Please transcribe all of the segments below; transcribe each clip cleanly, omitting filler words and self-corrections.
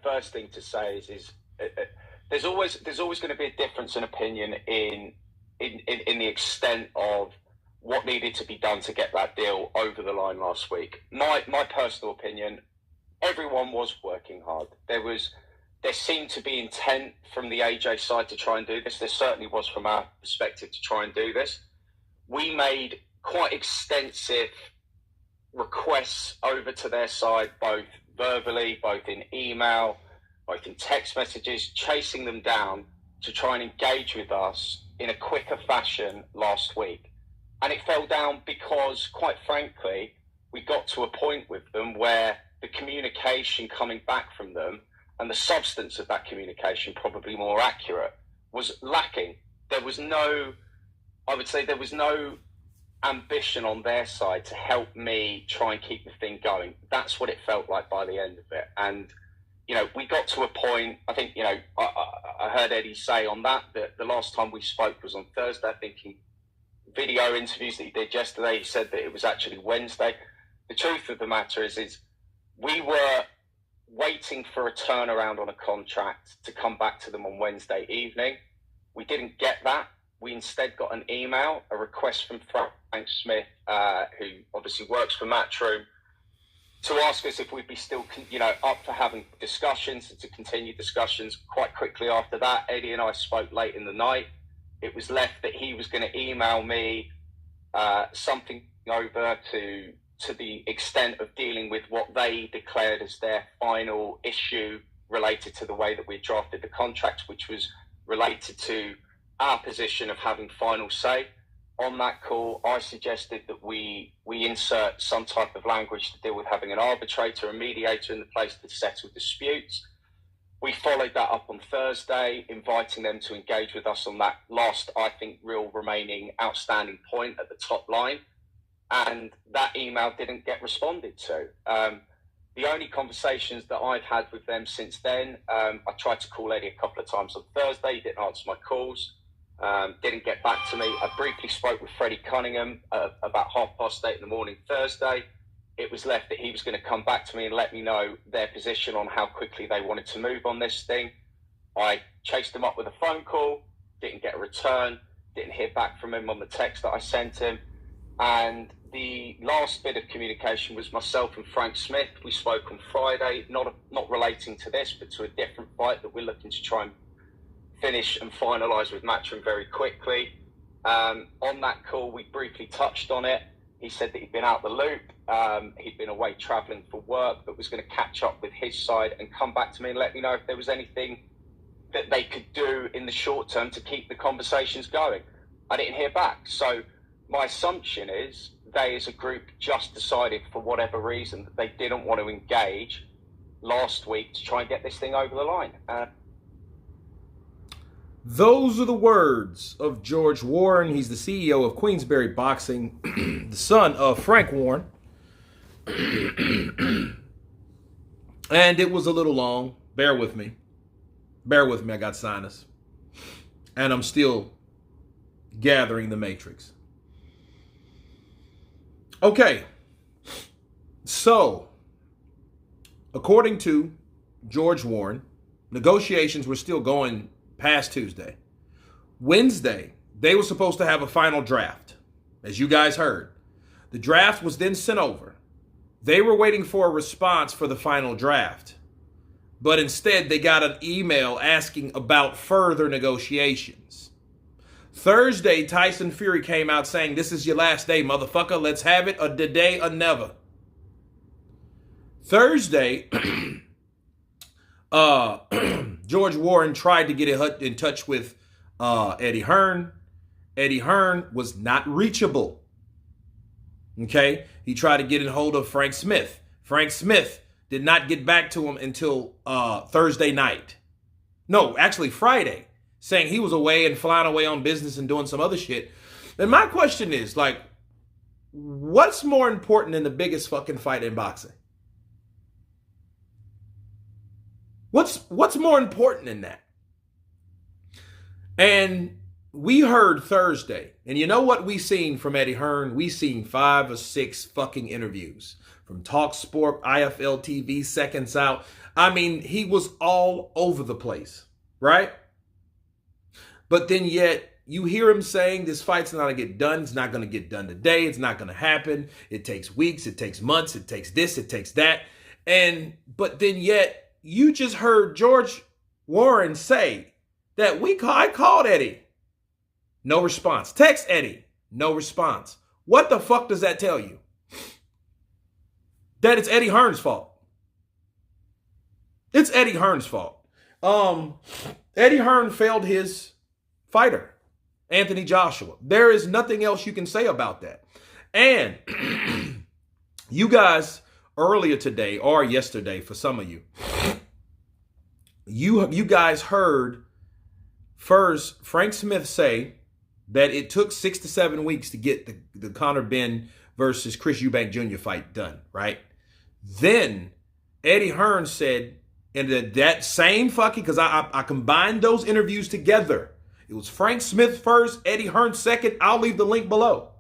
first thing to say is there's always going to be a difference in opinion in the extent of what needed to be done to get that deal over the line last week. My personal opinion, everyone was working hard. There seemed to be intent from the AJ side to try and do this. There certainly was from our perspective to try and do this. We made quite extensive requests over to their side, both verbally, both in email, both in text messages, chasing them down to try and engage with us in a quicker fashion last week. And it fell down because, quite frankly, we got to a point with them where the communication coming back from them and the substance of that communication, probably more accurate, was lacking. There was no ambition on their side to help me try and keep the thing going. That's what it felt like by the end of it. And, we got to a point, I think, I heard Eddie say on that the last time we spoke was on Thursday. I think video interviews that he did yesterday, he said that it was actually Wednesday. The truth of the matter is we were waiting for a turnaround on a contract to come back to them on Wednesday evening. We didn't get that. We instead got an email, a request from Frank Smith, who obviously works for Matchroom, to ask us if we'd be still, up for having discussions and to continue discussions. Quite quickly after that, Eddie and I spoke late in the night. It was left that he was going to email me something over to the extent of dealing with what they declared as their final issue related to the way that we drafted the contract, which was related to our position of having final say. On that call, I suggested that we insert some type of language to deal with having an arbitrator, a mediator in the place to settle disputes. We followed that up on Thursday, inviting them to engage with us on that last, I think, real remaining outstanding point at the top line. And that email didn't get responded to. The only conversations that I've had with them since then, I tried to call Eddie a couple of times on Thursday. He didn't answer my calls, didn't get back to me. I briefly spoke with Freddie Cunningham about 8:30 in the morning Thursday. It was left that he was going to come back to me and let me know their position on how quickly they wanted to move on this thing. I chased him up with a phone call, didn't get a return, didn't hear back from him on the text that I sent him. And the last bit of communication was myself and Frank Smith. We spoke on Friday, not relating to this, but to a different fight that we're looking to try and finish and finalise with Matchroom very quickly. On that call, we briefly touched on it. He said that he'd been out the loop. He'd been away travelling for work, but was going to catch up with his side and come back to me and let me know if there was anything that they could do in the short term to keep the conversations going. I didn't hear back. So my assumption is they as a group just decided for whatever reason that they didn't want to engage last week to try and get this thing over the line. Those are the words of George Warren. He's the CEO of Queensberry Boxing, the son of Frank Warren. And it was a little long. Bear with me. I got sinus. And I'm still gathering the matrix. Okay. So, according to George Warren, negotiations were still going past Tuesday. Wednesday, they were supposed to have a final draft, as you guys heard. The draft was then sent over. They were waiting for a response for the final draft, but instead they got an email asking about further negotiations. Thursday, Tyson Fury came out saying, "This is your last day, motherfucker. Let's have it, a today or never." Thursday, George Warren tried to get in touch with Eddie Hearn. Eddie Hearn was not reachable. Okay? He tried to get in hold of Frank Smith. Frank Smith did not get back to him until Thursday night. No, actually Friday, saying he was away and flying away on business and doing some other shit. And my question is, like, what's more important than the biggest fucking fight in boxing? What's more important than that? And we heard Thursday, and you know what we seen from Eddie Hearn? We seen 5 or 6 fucking interviews from TalkSport, IFL TV, Seconds Out. I mean, he was all over the place, right? But then yet, you hear him saying this fight's not going to get done. It's not going to get done today. It's not going to happen. It takes weeks. It takes months. It takes this. It takes that. But then yet, you just heard George Warren say that I called Eddie. No response. Text Eddie. No response. What the fuck does that tell you? That it's Eddie Hearn's fault. It's Eddie Hearn's fault. Eddie Hearn failed his fighter, Anthony Joshua. There is nothing else you can say about that. And you guys earlier today or yesterday, for some of you, you guys heard first Frank Smith say that it took 6 to 7 weeks to get the Conor Benn versus Chris Eubank Jr. fight done, right? Then Eddie Hearn said, and that same fucking, because I combined those interviews together. It was Frank Smith first, Eddie Hearn second. I'll leave the link below.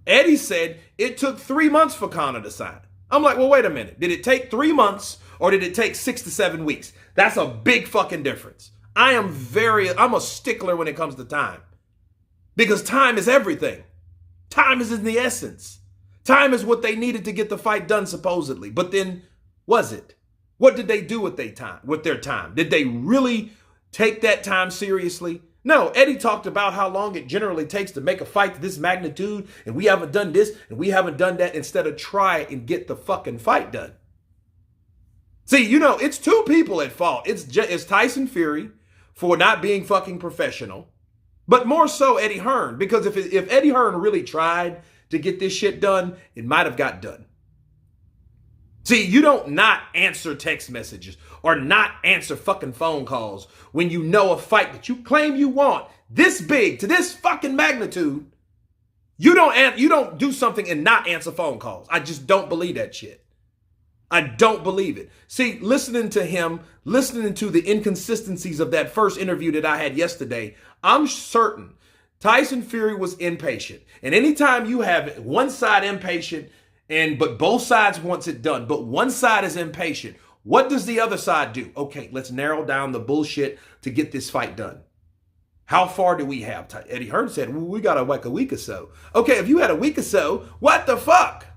Eddie said it took 3 months for Conor to sign. I'm like, well, wait a minute. Did it take 3 months or did it take 6 to 7 weeks? That's a big fucking difference. I'm a stickler when it comes to time. Because time is everything. Time is in the essence. Time is what they needed to get the fight done, supposedly. But then, was it? What did they do with their time? Did they really take that time seriously? No, Eddie talked about how long it generally takes to make a fight to this magnitude, and we haven't done this, and we haven't done that, instead of try and get the fucking fight done. See, it's 2 people at fault. It's Tyson Fury for not being fucking professional, but more so Eddie Hearn, because if Eddie Hearn really tried to get this shit done, it might have got done. See, you don't not answer text messages or not answer fucking phone calls when you know a fight that you claim you want this big to this fucking magnitude. You don't do something and not answer phone calls. I just don't believe that shit. I don't believe it. See, listening to the inconsistencies of that first interview that I had yesterday, I'm certain Tyson Fury was impatient. And anytime you have one side impatient, but both sides wants it done, but one side is impatient, what does the other side do? Okay, let's narrow down the bullshit to get this fight done. How far do we have? Eddie Hearn said, well, we got like a week or so. Okay, if you had a week or so, what the fuck?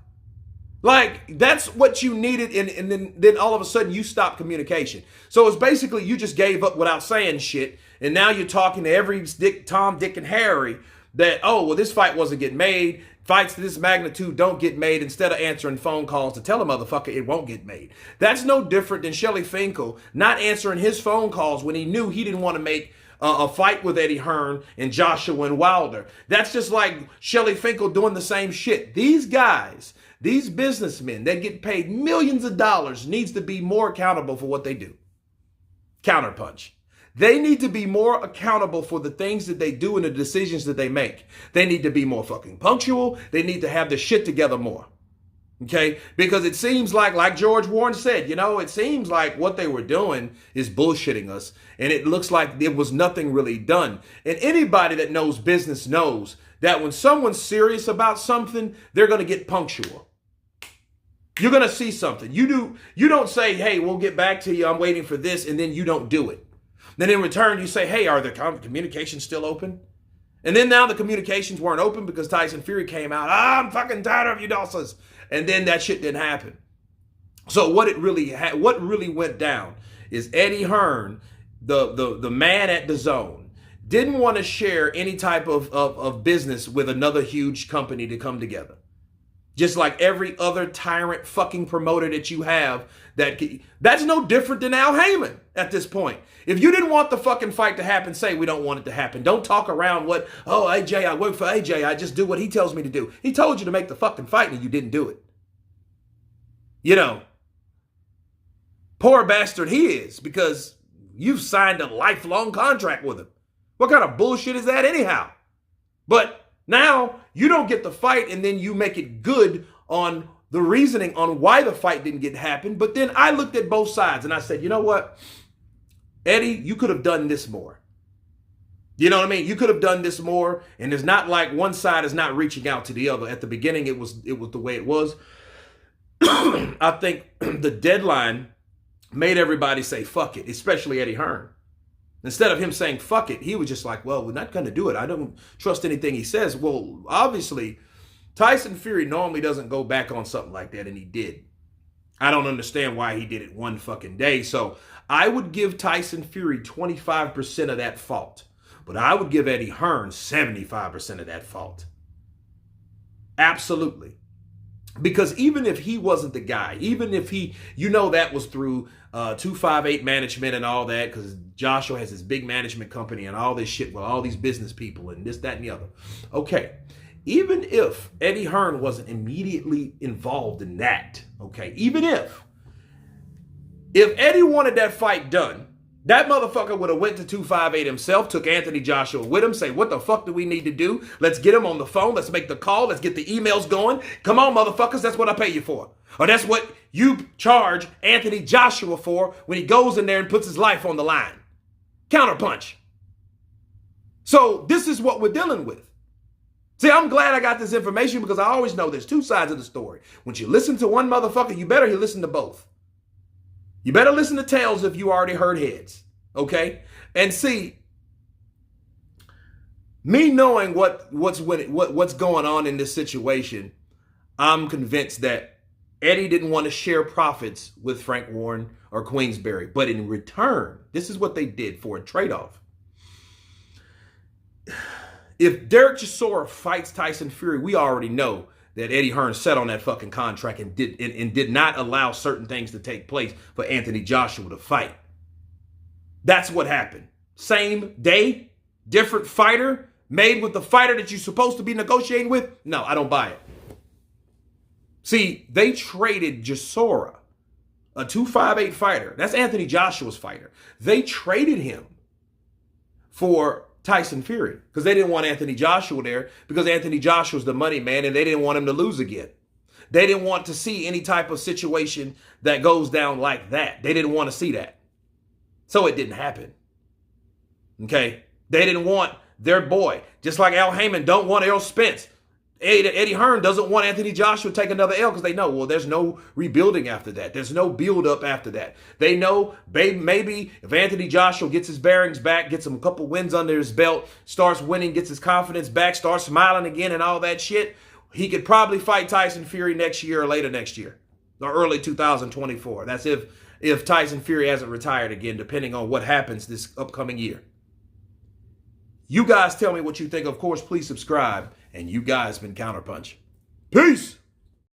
Like, that's what you needed, and then all of a sudden you stop communication. So it's basically you just gave up without saying shit, and now you're talking to every Tom, Dick, and Harry that, oh, well, this fight wasn't getting made. Fights to this magnitude don't get made, instead of answering phone calls to tell a motherfucker it won't get made. That's no different than Shelly Finkel not answering his phone calls when he knew he didn't want to make a fight with Eddie Hearn and Joshua and Wilder. That's just like Shelly Finkel doing the same shit. These guys, these businessmen that get paid millions of dollars, needs to be more accountable for what they do. Counterpunch. They need to be more accountable for the things that they do and the decisions that they make. They need to be more fucking punctual. They need to have their shit together more. Okay? Because it seems like George Warren said, it seems like what they were doing is bullshitting us. And it looks like there was nothing really done. And anybody that knows business knows that when someone's serious about something, they're going to get punctual. You're going to see something. You don't say, hey, we'll get back to you. I'm waiting for this. And then you don't do it. Then in return, you say, hey, are the communications still open? And then now the communications weren't open because Tyson Fury came out, I'm fucking tired of you dosas. And then that shit didn't happen. So what really went down is Eddie Hearn, the man at the Zone, didn't want to share any type of business with another huge company to come together. Just like every other tyrant fucking promoter that you have, that's no different than Al Heyman at this point. If you didn't want the fucking fight to happen, say we don't want it to happen. Don't talk around AJ, I work for AJ, I just do what he tells me to do. He told you to make the fucking fight and you didn't do it. Poor bastard he is, because you've signed a lifelong contract with him. What kind of bullshit is that anyhow? But now you don't get the fight and then you make it good on the reasoning on why the fight didn't happen. But then I looked at both sides and I said, you know what? Eddie, you could have done this more. You know what I mean? You could have done this more, and it's not like one side is not reaching out to the other. At the beginning, it was the way it was. I think the deadline made everybody say fuck it, especially Eddie Hearn. Instead of him saying fuck it, he was just like, well, we're not going to do it. I don't trust anything he says. Well, obviously, Tyson Fury normally doesn't go back on something like that, and he did. I don't understand why he did it one fucking day. So I would give Tyson Fury 25% of that fault. But I would give Eddie Hearn 75% of that fault. Absolutely. Because even if he wasn't the guy, even if he, that was through 258 management and all that, because Joshua has his big management company and all this shit with all these business people and this, that, and the other. Okay. Even if Eddie Hearn wasn't immediately involved in that, okay, even if Eddie wanted that fight done, that motherfucker would have went to 258 himself, took Anthony Joshua with him, say, what the fuck do we need to do? Let's get him on the phone. Let's make the call. Let's get the emails going. Come on, motherfuckers. That's what I pay you for. Or that's what you charge Anthony Joshua for when he goes in there and puts his life on the line. Counterpunch. So this is what we're dealing with. See, I'm glad I got this information because I always know there's two sides of the story. When you listen to one motherfucker, you better listen to both. You better listen to tails if you already heard heads, okay? And see, me knowing what's going on in this situation, I'm convinced that Eddie didn't want to share profits with Frank Warren or Queensberry. But in return, this is what they did for a trade-off. If Derek Chisora fights Tyson Fury, we already know that Eddie Hearn sat on that fucking contract and did not allow certain things to take place for Anthony Joshua to fight. That's what happened. Same day, different fighter, made with the fighter that you're supposed to be negotiating with? No, I don't buy it. See, they traded Chisora, a 258 fighter. That's Anthony Joshua's fighter. They traded him for Tyson Fury because they didn't want Anthony Joshua there because Anthony Joshua's the money man and they didn't want him to lose again. They didn't want to see any type of situation that goes down like that. They didn't want to see that. So it didn't happen. Okay? They didn't want their boy. Just like Al Heyman don't want Errol Spence. Eddie Hearn doesn't want Anthony Joshua to take another L because they know, well, there's no rebuilding after that. There's no build up after that. They know maybe if Anthony Joshua gets his bearings back, gets him a couple wins under his belt, starts winning, gets his confidence back, starts smiling again and all that shit, he could probably fight Tyson Fury next year or later next year or early 2024. That's if Tyson Fury hasn't retired again, depending on what happens this upcoming year. You guys tell me what you think. Of course, please subscribe. And you guys been Counterpunch. Peace.